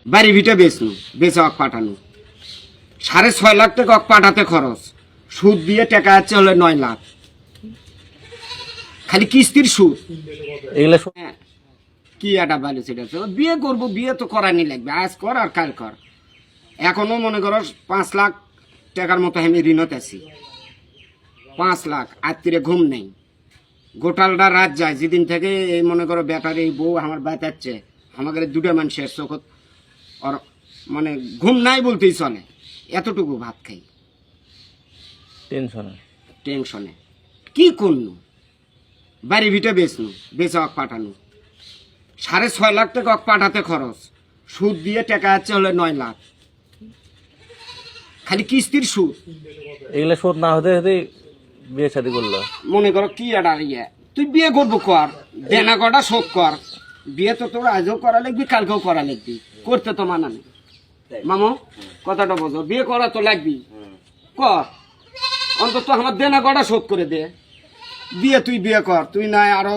বাড়ি ভিটে বেচে অক পাঠানো 6.5 লাখ টাকা অক পাঠাতে খরচ, সুদ দিয়ে টাকা আছে হলে 9 লাখ, খালি কিস্তির সুদ। এগুলো হ্যাঁ, কি একটা বালু সেটা বিয়ে করবো, বিয়ে তো করানি লাগবে, আজ কর আর কাল কর। এখনো মনে করো 5 লাখ টাকার মতো আমি ঋণত আছি। 5 লাখ আত্মীয় ঘুম নেই, গোটালটা রাত যায় যেদিন থেকে এই মনে করো বেটার এই বউ আমার বাঁচাচ্ছে, আমাদের 2টা মানুষের চোখত আর মানে ঘুম নাই বলতেই চলে, এতটুকু ভাত খাই টেনশনে। কি করলু, বাড়ি ভিটে বেচে অক পাঠানো 6.5 লাখ টাকা অক পাঠাতে খরচ, সুদ দিয়ে টাকা আছে হলে 9 লাখ, খালি কিস্তির সুদ। এগুলো শোধ না হতে হতে বিয়ে শাদী করলো। মনে করো কি একটা ইয়ে, তুই বিয়ে করবো কর, দেনা কটা শোধ কর, বিয়ে তো তোর আজও করা লাগবি কালকেও করা লাগবি, করতে তো মানা নেই। মামু কথাটা বোঝো, বিয়ে করা তো লাগবি, কর অন্তত আমার দেনা কটা শোধ করে দে, বিয়ে তুই বিয়ে কর, তুই না আরো